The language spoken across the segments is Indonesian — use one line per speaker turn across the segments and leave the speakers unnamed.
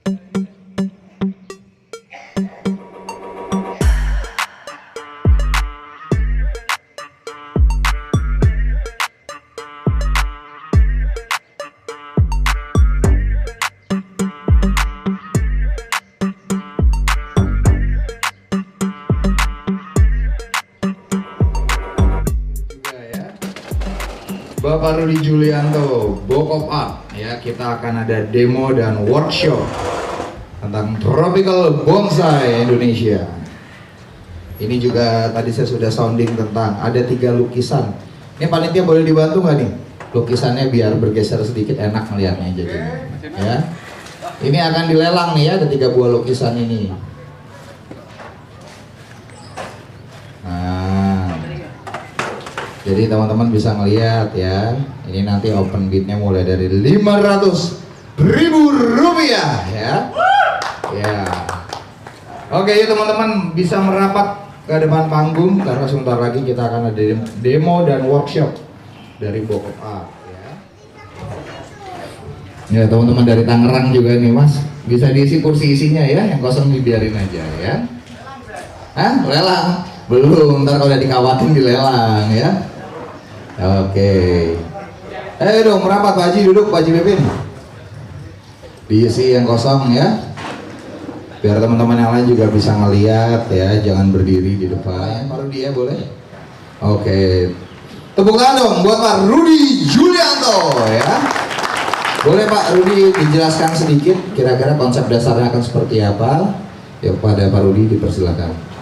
Bapak Rudi Julianto, Book of Art, ya, kita akan ada demo dan workshop tentang tropical bonsai Indonesia. Ini juga tadi saya sudah sounding tentang ada 3 lukisan. Ini panitia boleh dibantu nggak nih? Lukisannya biar bergeser sedikit, enak melihatnya jadi. Ya, ini akan dilelang nih ya, ada 3 buah lukisan ini. Jadi teman-teman bisa ngelihat ya, ini nanti open bidnya mulai dari 500.000 rupiah ya. Ya. Oke, yuk teman-teman bisa merapat ke depan panggung karena sebentar lagi kita akan ada demo dan workshop dari Book of Art ya. Ya teman-teman dari Tangerang juga nih Mas, bisa diisi kursi isinya ya, yang kosong dibiarin aja ya. Hah? Lelang? Belum, ntar kalau udah dikawatin dilelang ya. Oke. Ayo dong merapat Pak Haji, duduk Pak Haji Bebin. Diisi yang kosong ya. Biar teman-teman yang lain juga bisa ngeliat ya, jangan berdiri di depan. Pak Rudi ya boleh? Oke. Tepuk tangan dong buat Pak Rudi Julianto ya. Boleh Pak Rudi dijelaskan sedikit kira-kira konsep dasarnya akan seperti apa? Ya pada Pak Rudi dipersilakan.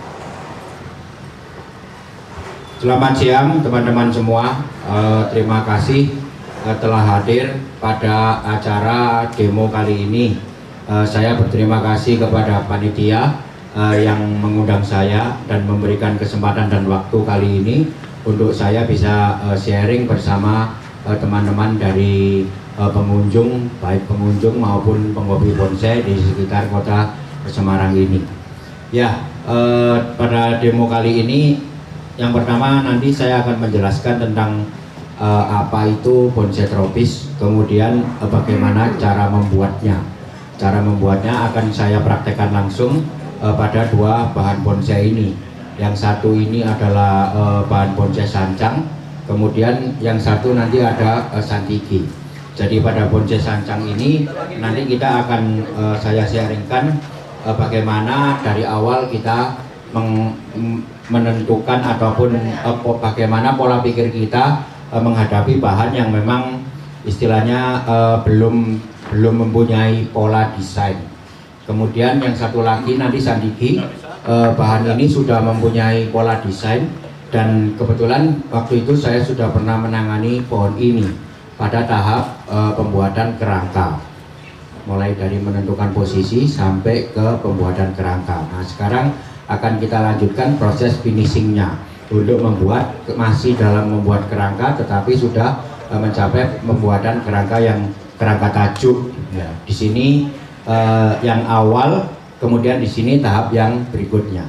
Selamat siang teman-teman semua, terima kasih telah hadir pada acara demo kali ini. Saya berterima kasih kepada panitia yang mengundang saya dan memberikan kesempatan dan waktu kali ini untuk saya bisa sharing bersama teman-teman dari pengunjung, baik pengunjung maupun penghobi bonsai di sekitar kota Semarang ini. Ya, pada demo kali ini yang pertama nanti saya akan menjelaskan tentang apa itu bonsai tropis, kemudian bagaimana cara membuatnya. Cara membuatnya akan saya praktekkan langsung pada 2 bahan bonsai ini. Yang satu ini adalah bahan bonsai sancang, kemudian yang satu nanti ada santiki. Jadi pada bonsai sancang ini nanti kita akan saya sharingkan bagaimana dari awal kita menentukan ataupun bagaimana pola pikir kita menghadapi bahan yang memang istilahnya belum mempunyai pola desain. Kemudian yang satu lagi nanti sandiki, bahan ini sudah mempunyai pola desain dan kebetulan waktu itu saya sudah pernah menangani pohon ini pada tahap pembuatan kerangka, mulai dari menentukan posisi sampai ke pembuatan kerangka. Nah sekarang akan kita lanjutkan proses finishingnya untuk membuat, masih dalam membuat kerangka tetapi sudah mencapai pembuatan kerangka yang kerangka tajuk ya. Di sini yang awal, kemudian di sini tahap yang berikutnya.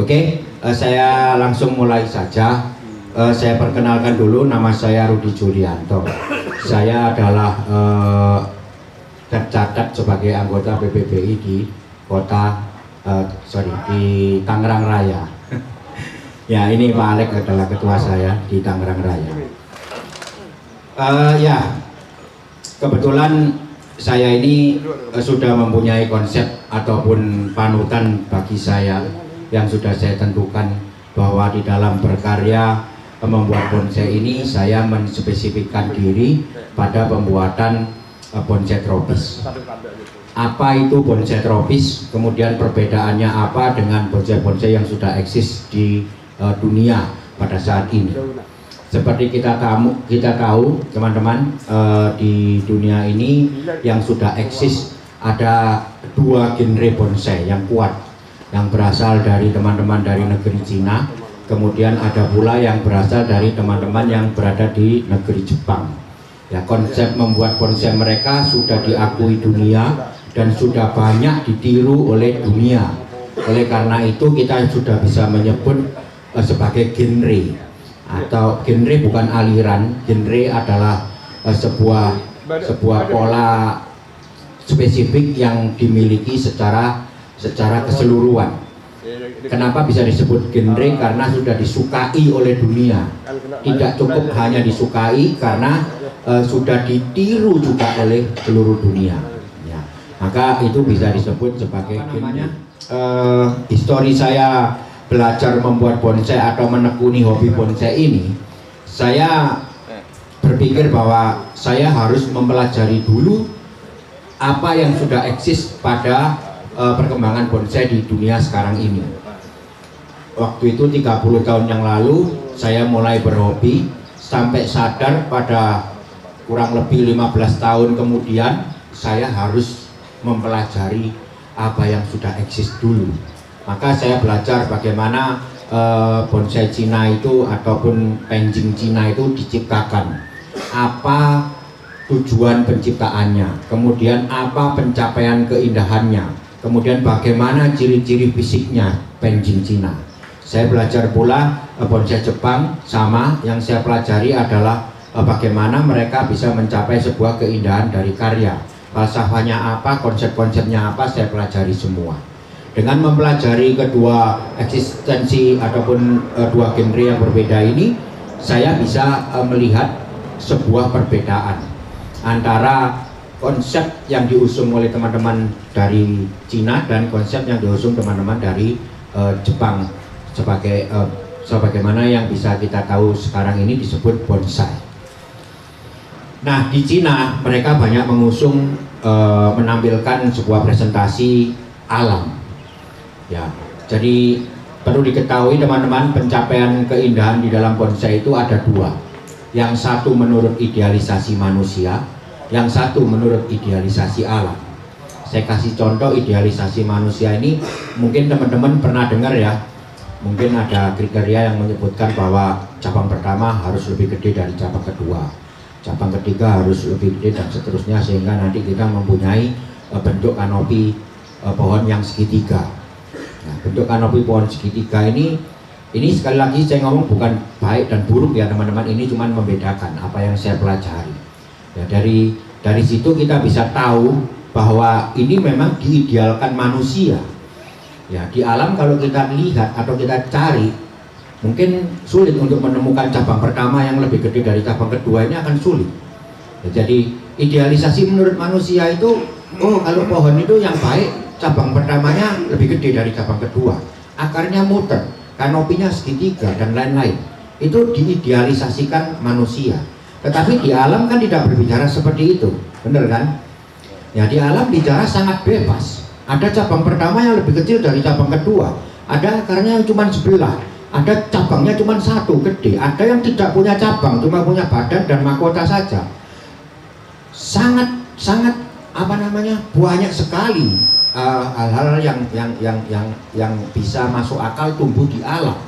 Oke, saya langsung mulai saja. Saya perkenalkan dulu, nama saya Rudi Julianto. Saya adalah tercatat sebagai anggota PPBI di kota di Tangerang Raya. Ya, ini Pak Alek adalah ketua saya di Tangerang Raya. Ya, kebetulan saya ini sudah mempunyai konsep ataupun panutan bagi saya yang sudah saya tentukan bahwa di dalam berkarya membuat bonsai ini saya menspesifikkan diri pada pembuatan bonsai tropis. Apa itu bonsai tropis, kemudian perbedaannya apa dengan bonsai-bonsai yang sudah eksis di dunia pada saat ini. Seperti kita tahu teman-teman, di dunia ini yang sudah eksis ada 2 genre bonsai yang kuat, yang berasal dari teman-teman dari negeri Cina, kemudian ada pula yang berasal dari teman-teman yang berada di negeri Jepang. Ya, konsep membuat bonsai mereka sudah diakui dunia dan sudah banyak ditiru oleh dunia. Oleh karena itu kita sudah bisa menyebut sebagai genre, atau genre bukan aliran. Genre adalah sebuah pola spesifik yang dimiliki secara keseluruhan. Kenapa bisa disebut genre? Karena sudah disukai oleh dunia. Tidak cukup hanya disukai, karena sudah ditiru juga oleh seluruh dunia. Ya. Maka itu bisa disebut sebagai genre. Histori saya belajar membuat bonsai atau menekuni hobi bonsai ini, saya berpikir bahwa saya harus mempelajari dulu apa yang sudah eksis pada perkembangan bonsai di dunia sekarang ini. Waktu itu 30 tahun yang lalu saya mulai berhobi, sampai sadar pada kurang lebih 15 tahun kemudian saya harus mempelajari apa yang sudah eksis dulu. Maka saya belajar bagaimana bonsai Cina itu ataupun penjing Cina itu diciptakan, apa tujuan penciptaannya, kemudian apa pencapaian keindahannya, kemudian bagaimana ciri-ciri fisiknya penjing Cina. Saya belajar pula bonsai Jepang, sama yang saya pelajari adalah bagaimana mereka bisa mencapai sebuah keindahan dari karya. Falsafahnya apa, konsep-konsepnya apa, saya pelajari semua. Dengan mempelajari kedua eksistensi ataupun dua genre yang berbeda ini, saya bisa melihat sebuah perbedaan antara konsep yang diusung oleh teman-teman dari Cina dan konsep yang diusung teman-teman dari Jepang, sebagaimana yang bisa kita tahu sekarang ini disebut bonsai. Nah, di Cina mereka banyak mengusung menampilkan sebuah presentasi alam. Ya, jadi perlu diketahui teman-teman, pencapaian keindahan di dalam bonsai itu ada dua. Yang satu menurut idealisasi manusia, yang satu menurut idealisasi alam. Saya kasih contoh idealisasi manusia ini, mungkin teman-teman pernah dengar ya. Mungkin ada kriteria yang menyebutkan bahwa cabang pertama harus lebih gede dari cabang kedua, cabang ketiga harus lebih gede, dan seterusnya, sehingga nanti kita mempunyai bentuk kanopi pohon yang segitiga. Nah, bentuk kanopi pohon segitiga ini sekali lagi saya ngomong bukan baik dan buruk ya teman-teman, ini cuma membedakan apa yang saya pelajari. Ya, dari situ kita bisa tahu bahwa ini memang diidealkan manusia. Ya, di alam kalau kita lihat atau kita cari, mungkin sulit untuk menemukan cabang pertama yang lebih gede dari cabang kedua, ini akan sulit. Ya, jadi idealisasi menurut manusia itu, oh kalau pohon itu yang baik cabang pertamanya lebih gede dari cabang kedua, akarnya muter, kanopinya segitiga dan lain-lain. Itu diidealisasikan manusia. Tetapi di alam kan tidak berbicara seperti itu, benar kan? Ya, di alam bicara sangat bebas. Ada cabang pertama yang lebih kecil dari cabang kedua, ada akarnya yang cuma sebelah, ada cabangnya cuma satu gede, ada yang tidak punya cabang, cuma punya badan dan mahkota saja. Sangat banyak sekali hal-hal yang bisa masuk akal tumbuh di alam.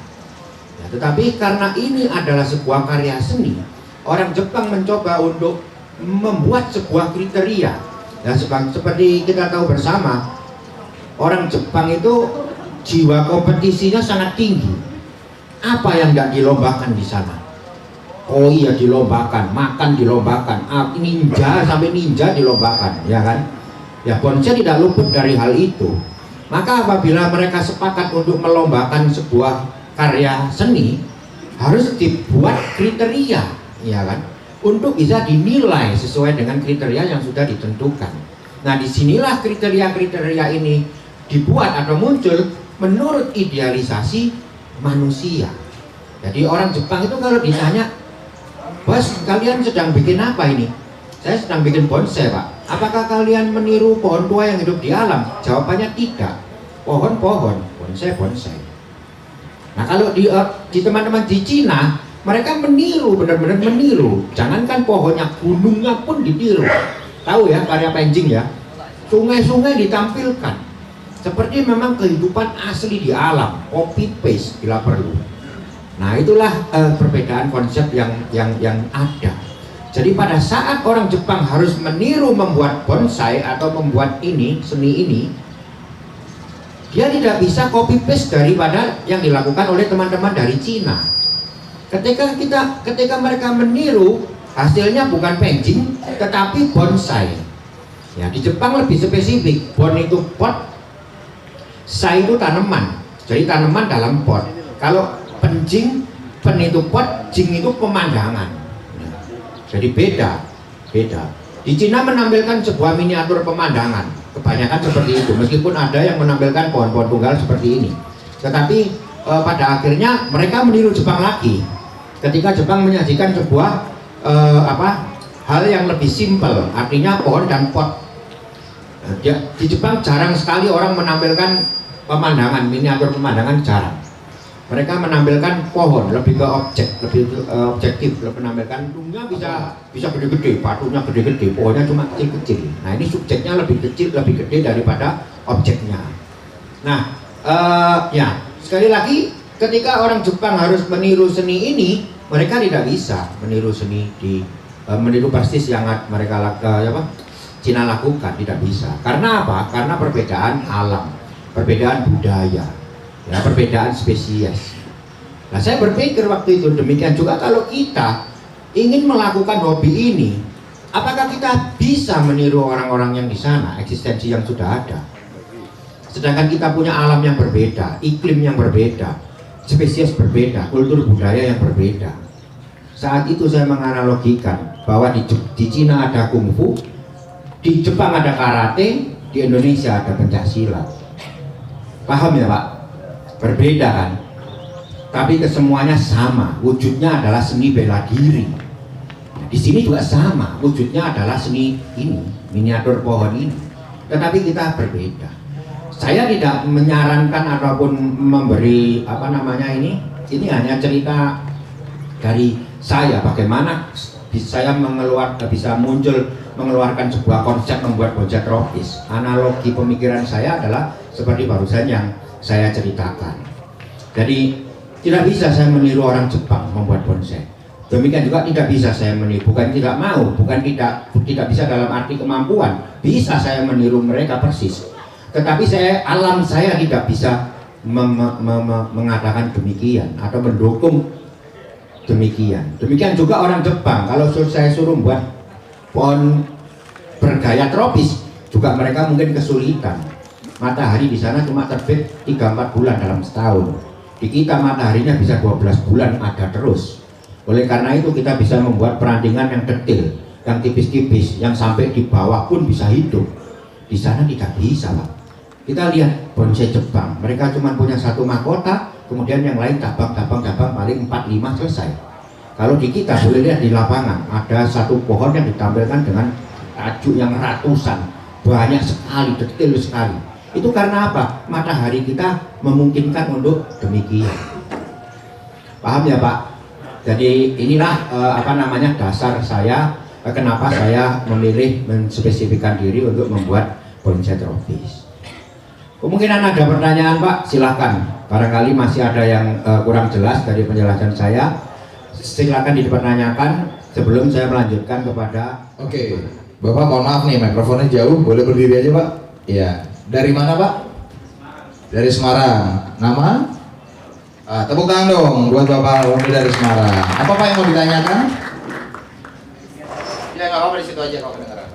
Ya, tetapi karena ini adalah sebuah karya seni, orang Jepang mencoba untuk membuat sebuah kriteria. Ya, seperti kita tahu bersama, orang Jepang itu jiwa kompetisinya sangat tinggi. Apa yang tidak dilombakan di sana? Oh iya, dilombakan, makan dilombakan, ninja sampai ninja dilombakan, ya kan? Ya, bonsai tidak luput dari hal itu. Maka apabila mereka sepakat untuk melombakan sebuah karya seni, harus dibuat kriteria, ya kan? Untuk bisa dinilai sesuai dengan kriteria yang sudah ditentukan. Nah, disinilah kriteria-kriteria ini dibuat atau muncul menurut idealisasi manusia. Jadi orang Jepang itu kalau ditanya, "Bos, kalian sedang bikin apa ini?" "Saya sedang bikin bonsai, Pak." "Apakah kalian meniru pohon tua yang hidup di alam?" Jawabannya tidak. Pohon-pohon, bonsai-bonsai. Nah, kalau di teman-teman di Cina, mereka meniru, benar-benar meniru. Jangankan pohonnya, gunungnya pun ditiru. Tahu ya karya penjing ya? Sungai-sungai ditampilkan. Seperti memang kehidupan asli di alam, copy paste bila perlu. Nah, itulah perbedaan konsep yang ada. Jadi pada saat orang Jepang harus meniru membuat bonsai atau membuat seni ini, dia tidak bisa copy paste daripada yang dilakukan oleh teman-teman dari Cina. Ketika mereka meniru, hasilnya bukan penjing tetapi bonsai. Ya, di Jepang lebih spesifik. Bon itu pot, sai itu tanaman. Jadi tanaman dalam pot. Kalau penjing, pen itu pot, jing itu pemandangan. Jadi beda. Di Cina menampilkan sebuah miniatur pemandangan. Kebanyakan seperti itu. Meskipun ada yang menampilkan pohon-pohon tunggal seperti ini. Tetapi pada akhirnya mereka meniru Jepang lagi. Ketika Jepang menyajikan sebuah hal yang lebih simpel, artinya pohon dan pot. Di Jepang jarang sekali orang menampilkan pemandangan, miniatur pemandangan jarang. Mereka menampilkan pohon, lebih ke objektif, menampilkan tumbuhnya bisa gede-gede, batunya gede-gede, pohonnya cuma kecil-kecil. Nah ini subjeknya lebih kecil, lebih gede daripada objeknya. Nah, ya sekali lagi, ketika orang Jepang harus meniru seni ini, mereka tidak bisa meniru seni meniru persis yang mereka Cina lakukan, tidak bisa. Karena apa? Karena perbedaan alam, perbedaan budaya, ya, perbedaan spesies. Nah, saya berpikir waktu itu demikian juga kalau kita ingin melakukan hobi ini, apakah kita bisa meniru orang-orang yang di sana, eksistensi yang sudah ada? Sedangkan kita punya alam yang berbeda, iklim yang berbeda, spesies berbeda, kultur budaya yang berbeda. Saat itu saya menganalogikan bahwa di Cina ada kungfu, di Jepang ada karate, di Indonesia ada pencaksilat. Paham ya Pak? Berbeda kan? Tapi kesemuanya sama, wujudnya adalah seni bela diri. Di sini juga sama, wujudnya adalah seni ini, miniatur pohon ini. Tetapi kita berbeda. Saya tidak menyarankan ataupun memberi ini hanya cerita dari saya bagaimana saya bisa mengeluarkan sebuah konsep membuat bonsai tropis. Analogi pemikiran saya adalah seperti barusan yang saya ceritakan. Jadi tidak bisa saya meniru orang Jepang membuat bonsai. Demikian juga tidak bisa saya meniru, bukan tidak mau, bukan tidak bisa dalam arti kemampuan. Bisa saya meniru mereka persis. Tetapi alam saya tidak bisa mengatakan demikian atau mendukung demikian. Demikian juga orang Jepang, kalau saya suruh buat pohon bergaya tropis, juga mereka mungkin kesulitan. Matahari di sana cuma terbit 3-4 bulan dalam setahun. Di kita mataharinya bisa 12 bulan ada terus. Oleh karena itu kita bisa membuat perantingan yang detail, yang tipis-tipis, yang sampai di bawah pun bisa hidup. Di sana tidak bisa Pak. Kita lihat bonsai Jepang, mereka cuma punya satu mahkota, kemudian yang lain cabang paling 4-5 selesai. Kalau di kita boleh lihat di lapangan ada satu pohon yang ditampilkan dengan tajuk yang ratusan, banyak sekali, detail sekali. Itu karena apa? Matahari kita memungkinkan untuk demikian. Paham ya Pak? Jadi inilah dasar saya kenapa saya memilih menspesifikkan diri untuk membuat bonsai tropis. Kemungkinan ada pertanyaan Pak, silahkan. Barangkali masih ada yang kurang jelas dari penjelasan saya. Silakan dipertanyakan sebelum saya melanjutkan kepada.
Oke, Bapak mohon maaf nih, mikrofonnya jauh, boleh berdiri aja Pak? Iya. Dari mana Pak? Dari Semarang. Nama? Tepuk tangan dong buat Bapak Wami dari Semarang. Apa Pak yang mau ditanyakan? Ya nggak apa-apa, di situ aja kalau kedengeran.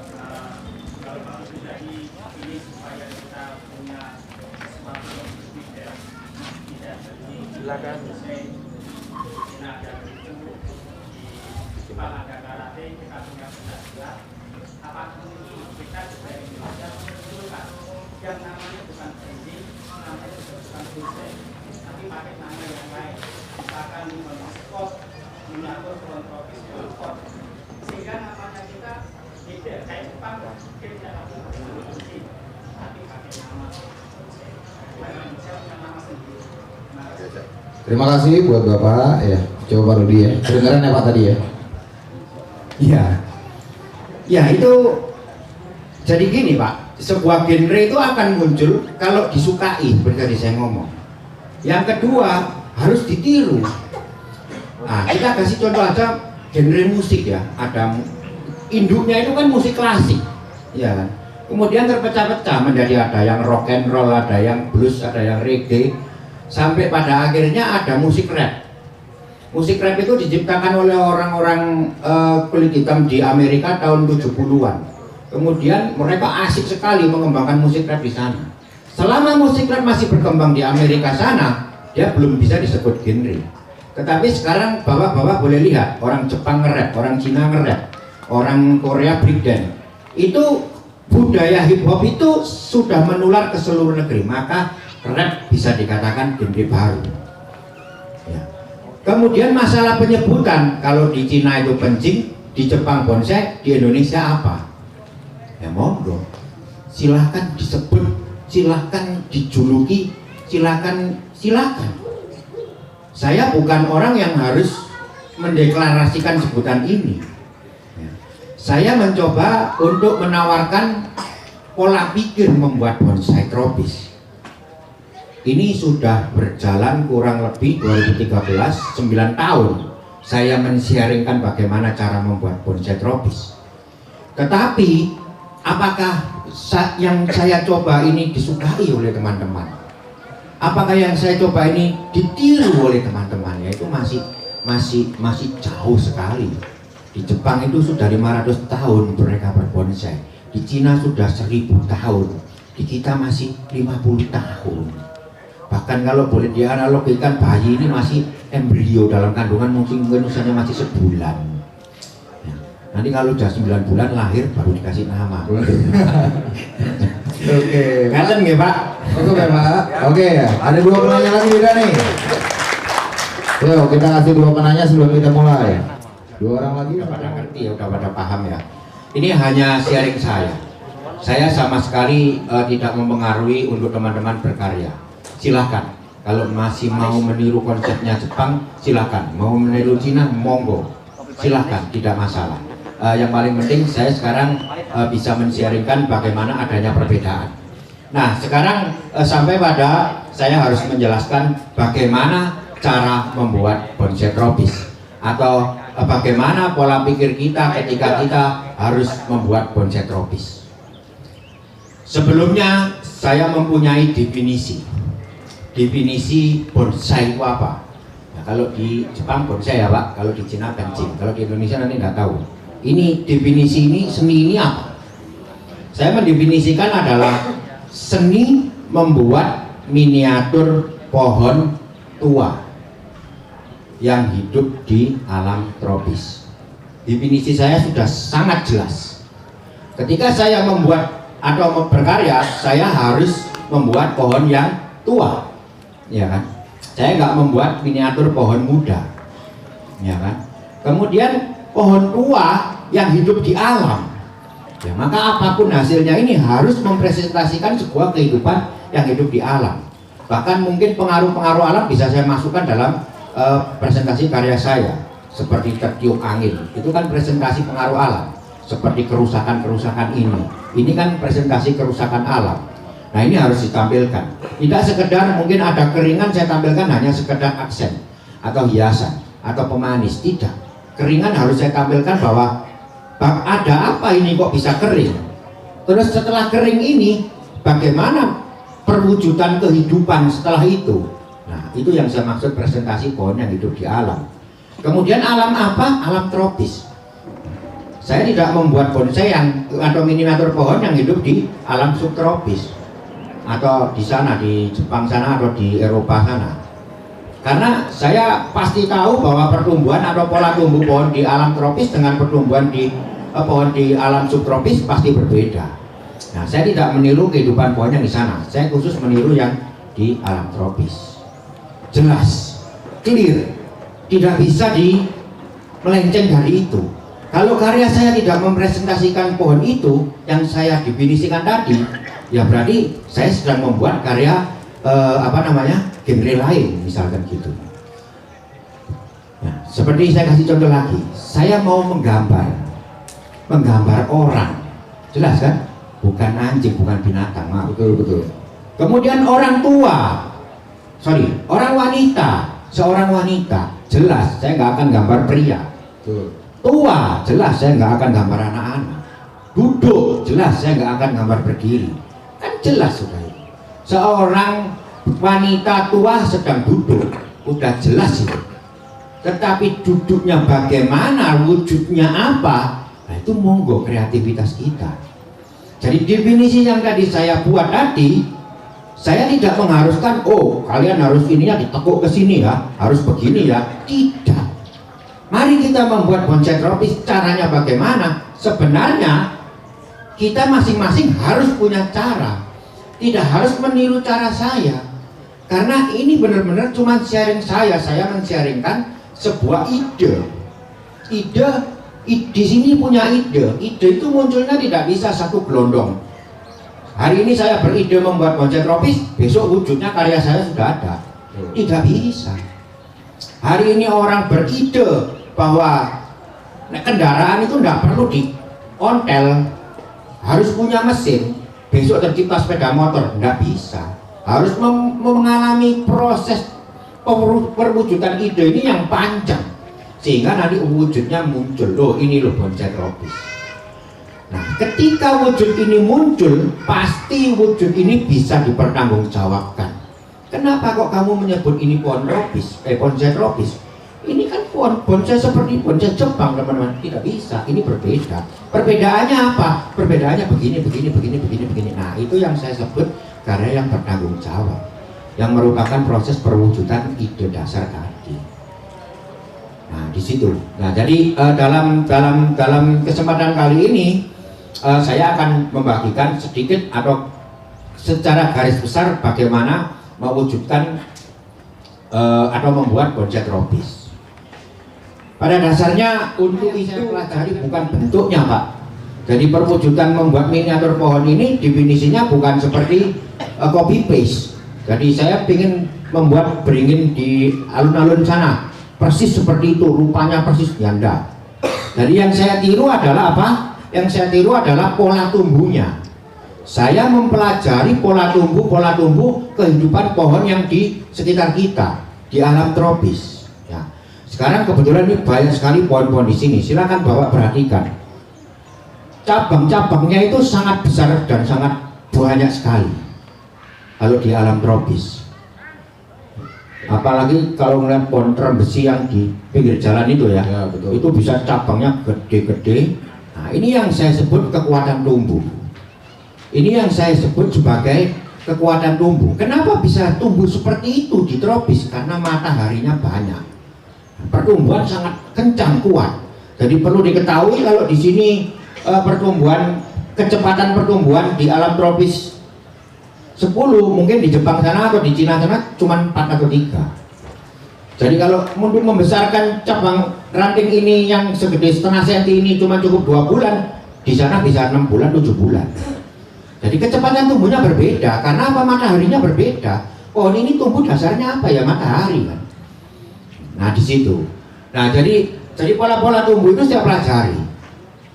Silakan.
Yang namanya bukan branding, namanya bukan desain, tapi pakai nama yang lain, misalkan spot, miniatur pohon tropis, pot, sehingga namanya kita beda. Kayak Jepang, mungkin tidak pakai nama mesin, tapi pakai nama desain. Indonesia punya nama sendiri.
Terima kasih buat Bapak ya. Coba Pak Rudi ya. Kedengeran ya Pak tadi ya?
Iya. Ya itu jadi gini Pak. Sebuah genre itu akan muncul kalau disukai, seperti tadi saya ngomong. Yang kedua harus ditiru. Nah, kita kasih contoh aja genre musik ya. Ada induknya itu kan musik klasik, ya kan. Kemudian terpecah-pecah menjadi ada yang rock and roll, ada yang blues, ada yang reggae, sampai pada akhirnya ada musik rap. Musik rap itu diciptakan oleh orang-orang kulit hitam di Amerika tahun 70-an. Kemudian mereka asik sekali mengembangkan musik rap di sana. Selama musik rap masih berkembang di Amerika sana, dia belum bisa disebut genre. Tetapi sekarang bapak-bapak boleh lihat, orang Jepang nge-rap, orang Cina nge-rap, orang Korea breakdance. Itu budaya hip hop itu sudah menular ke seluruh negeri, maka rap bisa dikatakan genre baru. Ya. Kemudian masalah penyebutan, kalau di Cina itu pencing, di Jepang bonsai, di Indonesia apa? Ya monggo, silahkan disebut, silahkan dijuluki, silahkan. Saya bukan orang yang harus mendeklarasikan sebutan ini. Ya. Saya mencoba untuk menawarkan pola pikir membuat bonsai tropis. Ini sudah berjalan kurang lebih 2013, 9 tahun saya men-sharingkan bagaimana cara membuat bonsai tropis. Tetapi apakah yang saya coba ini disukai oleh teman-teman? Apakah yang saya coba ini ditiru oleh teman-teman? Ya itu masih jauh sekali. Di Jepang itu sudah 500 tahun mereka berbonsai. Di Cina sudah 1000 tahun. Di kita masih 50 tahun. Bahkan kalau boleh dianalogikan, bayi ini masih embrio dalam kandungan, mungkin usianya masih sebulan. Ya. Nanti kalau sudah 9 bulan lahir baru dikasih nama.
Oke,
Ngaten nggih, Pak?
oke Pak. Oke, ada 2 penanya lagi juga nih. Yuk kita kasih 2 penanya sebelum kita mulai. 2 orang lagi.
Udah pada ngerti ya, udah pada paham ya. Ini hanya sharing saya. Saya sama sekali tidak mempengaruhi untuk teman-teman berkarya. Silahkan, kalau masih mau meniru konsepnya Jepang, silahkan. Mau meniru Cina, monggo. Silahkan, tidak masalah. Yang paling penting saya sekarang bisa men-sharingkan bagaimana adanya perbedaan. Nah, sekarang sampai pada saya harus menjelaskan bagaimana cara membuat bonsai tropis, atau bagaimana pola pikir kita ketika kita harus membuat bonsai tropis. Sebelumnya saya mempunyai definisi bonsai itu apa. Nah, kalau di Jepang bonsai ya Pak, kalau di Cina kencing, kalau di Indonesia nanti nggak tahu. Ini definisi ini, seni ini apa? Saya mendefinisikan adalah seni membuat miniatur pohon tua yang hidup di alam tropis. Definisi saya sudah sangat jelas. Ketika saya membuat atau berkarya, saya harus membuat pohon yang tua, ya kan? Saya nggak membuat miniatur pohon muda, ya kan? Kemudian pohon tua yang hidup di alam, ya maka apapun hasilnya ini harus mempresentasikan sebuah kehidupan yang hidup di alam. Bahkan mungkin pengaruh-pengaruh alam bisa saya masukkan dalam presentasi karya saya, seperti tertiup angin, itu kan presentasi pengaruh alam. Seperti kerusakan-kerusakan ini kan presentasi kerusakan alam. Nah ini harus ditampilkan, tidak sekedar mungkin ada keringan saya tampilkan hanya sekedar aksen atau hiasan atau pemanis, tidak. Keringan harus saya tampilkan bahwa ada apa ini kok bisa kering. Terus setelah kering ini bagaimana perwujudan kehidupan setelah itu. Nah itu yang saya maksud presentasi pohon yang hidup di alam. Kemudian alam apa? Alam tropis. Saya tidak membuat bonsai yang atau miniatur pohon yang hidup di alam subtropis atau di sana di Jepang sana atau di Eropa sana. Karena saya pasti tahu bahwa pertumbuhan atau pola tumbuh pohon di alam tropis dengan pertumbuhan di pohon di alam subtropis pasti berbeda. Nah, saya tidak meniru kehidupan pohon yang di sana. Saya khusus meniru yang di alam tropis. Jelas, clear, tidak bisa melenceng dari itu. Kalau karya saya tidak mempresentasikan pohon itu yang saya definisikan tadi, ya berarti saya sedang membuat karya genre lain, misalkan gitu. Nah, seperti saya kasih contoh lagi, saya mau menggambar orang, jelas kan? Bukan anjing, bukan binatang, maaf.
Betul.
Kemudian orang wanita, seorang wanita, jelas saya nggak akan gambar pria.
Betul.
Tua, jelas saya nggak akan gambar anak-anak. Duduk, jelas saya nggak akan gambar berdiri. Kan jelas sudah itu. Seorang wanita tua sedang duduk, udah jelas itu. Tetapi duduknya bagaimana, wujudnya apa, nah itu monggo kreativitas kita. Jadi definisi yang tadi saya buat tadi, saya tidak mengharuskan, oh kalian harus ininya ditekuk ke sini ya, harus begini ya. Tidak. Mari kita membuat bonsai tropis, caranya bagaimana? Sebenarnya kita masing-masing harus punya cara, tidak harus meniru cara saya. Karena ini benar-benar cuma sharing saya men-sharingkan sebuah ide. Di sini punya ide itu munculnya tidak bisa satu gelondong. Hari ini saya beride membuat bonsai tropis, besok wujudnya karya saya sudah ada. Tidak bisa. Hari ini orang beride bahwa kendaraan itu tidak perlu di-ontel, harus punya mesin, besok tercipta sepeda motor, tidak bisa. Harus mengalami proses perwujudan ide ini yang panjang, sehingga nanti wujudnya muncul. Loh, ini loh bonsai tropis. Nah, ketika wujud ini muncul, pasti wujud ini bisa dipertanggungjawabkan. Kenapa kok kamu menyebut ini pohon tropis, bonsai tropis? Ini kan pohon bonsai seperti bonsai Jepang, teman-teman. Tidak bisa, ini berbeda. Perbedaannya apa? Perbedaannya begini. Nah, itu yang saya sebut karya yang bertanggung jawab, yang merupakan proses perwujudan ide dasar tadi. Nah, di situ. Nah, jadi dalam kesempatan kali ini saya akan membagikan sedikit atau secara garis besar bagaimana mewujudkan atau membuat bonsai tropis. Pada dasarnya untuk itu pelajari bukan bentuknya, Pak. Jadi perwujudan membuat miniatur pohon ini definisinya bukan seperti copy paste. Jadi saya ingin membuat beringin di alun-alun sana persis seperti itu, rupanya persis ganda. Jadi yang saya tiru adalah apa? Yang saya tiru adalah pola tumbuhnya. Saya mempelajari pola tumbuh kehidupan pohon yang di sekitar kita, di alam tropis. Ya. Sekarang kebetulan ini banyak sekali pohon-pohon di sini. Silakan bawa perhatikan. Cabang-cabangnya itu sangat besar dan sangat banyak sekali kalau di alam tropis. Apalagi kalau melihat pohon trembesi yang di pinggir jalan itu ya, betul. Itu bisa cabangnya gede-gede. Nah, ini yang saya sebut kekuatan tumbuh. Ini yang saya sebut sebagai kekuatan tumbuh. Kenapa bisa tumbuh seperti itu di tropis? Karena mataharinya banyak. Pertumbuhan sangat kencang, kuat. Jadi perlu diketahui kalau di sini kecepatan pertumbuhan di alam tropis 10, mungkin di Jepang sana atau di Cina sana cuma 4 atau 3. Jadi kalau untuk membesarkan cabang ranting ini yang segede setengah senti ini cuma cukup 2 bulan, di sana bisa 6 bulan, 7 bulan. Jadi kecepatan tumbuhnya berbeda, karena apa? Mataharinya berbeda. Pohon ini tumbuh dasarnya apa ya? Matahari kan. Nah di situ. Nah jadi pola-pola tumbuh itu saya pelajari.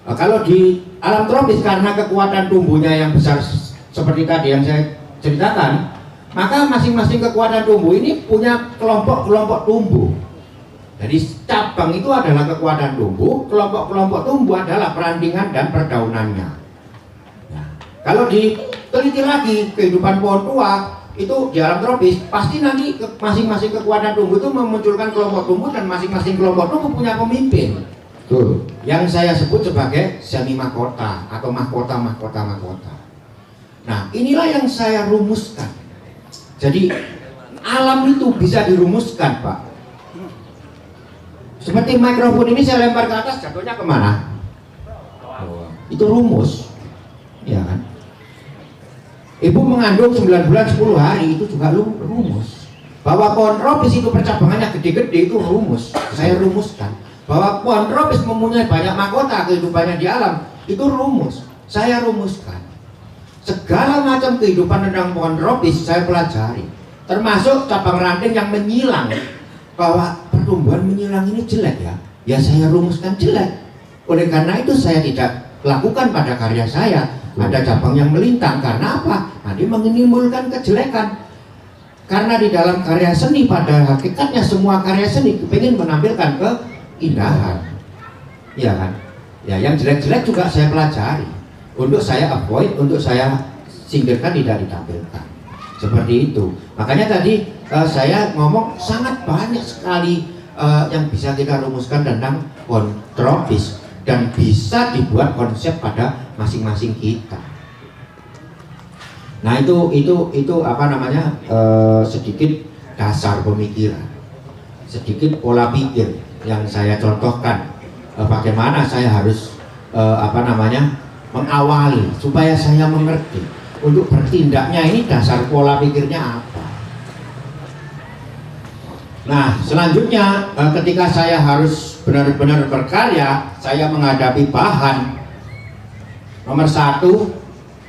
Nah, kalau di alam tropis karena kekuatan tumbuhnya yang besar seperti tadi yang saya ceritakan, maka masing-masing kekuatan tumbuh ini punya kelompok-kelompok tumbuh. Jadi cabang itu adalah kekuatan tumbuh, kelompok-kelompok tumbuh adalah perantingan dan perdaunannya. Nah, kalau diteliti lagi kehidupan pohon tua itu di alam tropis, pasti nanti masing-masing kekuatan tumbuh itu memunculkan kelompok tumbuh dan masing-masing kelompok tumbuh punya pemimpin. Tuh, yang saya sebut sebagai semi mahkota atau mahkota. Nah, inilah yang saya rumuskan. Jadi alam itu bisa dirumuskan, Pak. Seperti mikrofon ini saya lempar ke atas, jatuhnya kemana? Itu rumus, ya kan? Ibu mengandung 9 bulan 10 hari, itu juga rumus. Bahwa pohon tropis itu percabangannya gede-gede, itu rumus. Saya rumuskan. Bahwa pohon tropis mempunyai banyak mahkota kehidupannya di alam, itu rumus. Saya rumuskan. Segala macam kehidupan tentang pohon tropis saya pelajari, termasuk cabang ranting yang menyilang. Bahwa pertumbuhan menyilang ini jelek ya saya rumuskan jelek. Oleh karena itu saya tidak lakukan pada karya saya. Ada cabang yang melintang, karena apa? Nanti menimbulkan kejelekan. Karena di dalam karya seni, pada hakikatnya semua karya seni ingin menampilkan keindahan, ya kan? Ya, yang jelek-jelek juga saya pelajari, untuk saya avoid, untuk saya singkirkan, tidak ditampilkan. Seperti itu. Makanya tadi saya ngomong sangat banyak sekali yang bisa kita rumuskan tentang pohon tropis dan bisa dibuat konsep pada masing-masing kita. Nah itu apa namanya, sedikit dasar pemikiran, sedikit pola pikir yang saya contohkan, bagaimana saya harus apa namanya mengawali supaya saya mengerti untuk bertindaknya ini dasar pola pikirnya apa. Nah selanjutnya ketika saya harus benar-benar berkarya, saya menghadapi bahan, nomor satu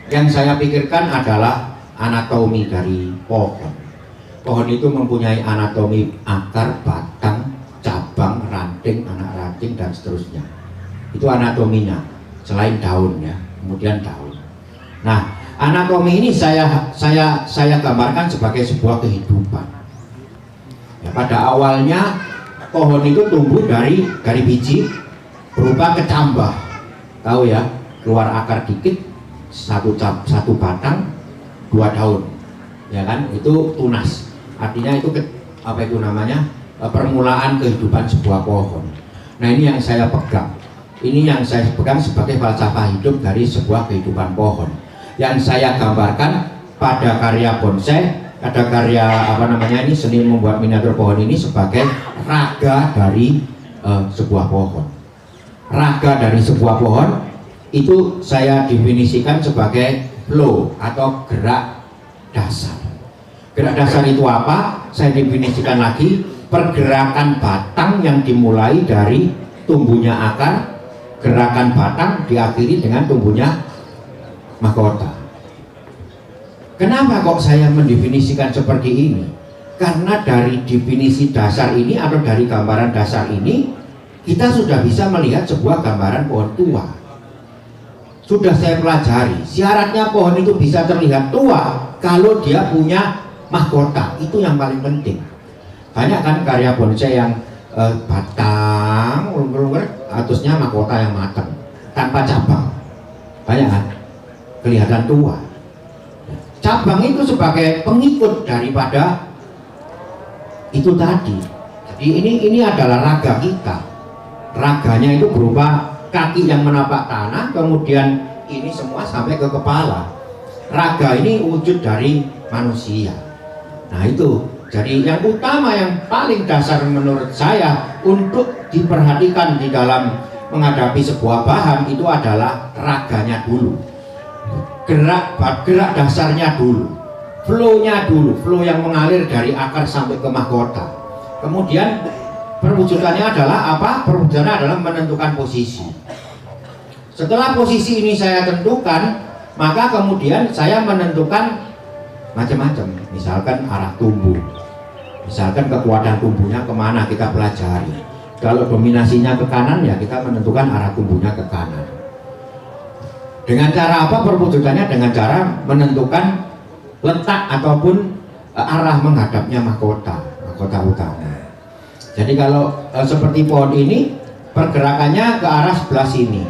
yang saya pikirkan adalah anatomi dari pohon. Pohon itu mempunyai anatomi akar, batang, cabang, ranting, anak ranting dan seterusnya. Itu anatominya, selain daun ya, kemudian daun. Nah anatomi ini saya gambarkan sebagai sebuah kehidupan. Ya, pada awalnya pohon itu tumbuh dari biji berupa kecambah, tahu ya, keluar akar dikit, satu batang, 2 daun, ya kan, itu tunas. Artinya itu apa itu namanya, permulaan kehidupan sebuah pohon. Nah ini yang saya pegang, ini yang saya pegang sebagai falsafah hidup dari sebuah kehidupan pohon, yang saya gambarkan pada karya bonsai. Ada karya apa namanya ini, seni membuat miniatur pohon ini sebagai raga dari sebuah pohon. Raga dari sebuah pohon itu saya definisikan sebagai flow atau gerak dasar. Gerak dasar itu apa? Saya definisikan lagi, pergerakan batang yang dimulai dari tumbuhnya akar, gerakan batang diakhiri dengan tumbuhnya mahkota. Kenapa kok saya mendefinisikan seperti ini? Karena dari definisi dasar ini atau dari gambaran dasar ini, kita sudah bisa melihat sebuah gambaran pohon tua. Sudah saya pelajari, syaratnya pohon itu bisa terlihat tua kalau dia punya mahkota. Itu yang paling penting. Banyak kan karya bonsai yang batang, atasnya mahkota yang matang, tanpa cabang. Banyak kan? Kelihatan tua. Cabang itu sebagai pengikut daripada itu tadi. Jadi ini adalah raga kita. Raganya itu berupa kaki yang menapak tanah, kemudian ini semua sampai ke kepala. Raga ini wujud dari manusia. Nah itu, jadi yang utama, yang paling dasar menurut saya untuk diperhatikan di dalam menghadapi sebuah bahan itu adalah raganya dulu. Gerak dasarnya dulu, flow-nya dulu, flow yang mengalir dari akar sampai ke mahkota. Kemudian perwujudannya adalah apa? Perwujudannya adalah menentukan posisi. Setelah posisi ini saya tentukan, maka kemudian saya menentukan macam-macam. Misalkan arah tumbuh, misalkan kekuatan tumbuhnya kemana kita pelajari. Kalau dominasinya ke kanan, ya kita menentukan arah tumbuhnya ke kanan. Dengan cara apa perwujudannya? Dengan cara menentukan letak ataupun arah menghadapnya mahkota utama. Jadi kalau seperti pohon ini, pergerakannya ke arah sebelah sini,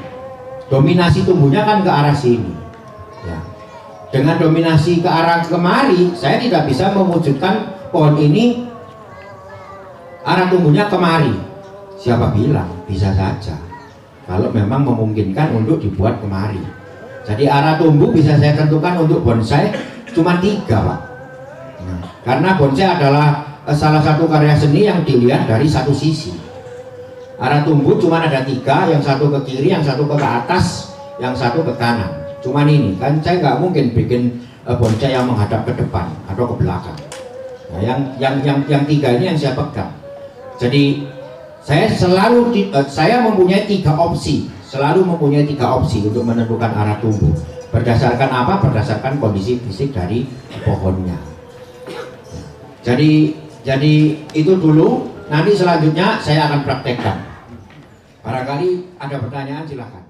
dominasi tumbuhnya kan ke arah sini ya. Dengan dominasi ke arah kemari, saya tidak bisa mewujudkan pohon ini arah tumbuhnya kemari. Siapa bilang? Bisa saja, kalau memang memungkinkan untuk dibuat kemari. Jadi arah tumbuh bisa saya tentukan untuk bonsai cuma 3, Pak. Nah, karena bonsai adalah salah satu karya seni yang dilihat dari satu sisi. Arah tumbuh cuma ada 3, yang satu ke kiri, yang satu ke atas, yang satu ke kanan. Cuman ini kan saya nggak mungkin bikin bonsai yang menghadap ke depan atau ke belakang. Nah, yang 3 ini yang saya pegang. Jadi saya mempunyai 3 opsi. Selalu mempunyai 3 opsi untuk menentukan arah tumbuh. Berdasarkan apa? Berdasarkan kondisi fisik dari pohonnya. Jadi itu dulu. Nanti selanjutnya saya akan praktekkan. Barangkali ada pertanyaan, silakan.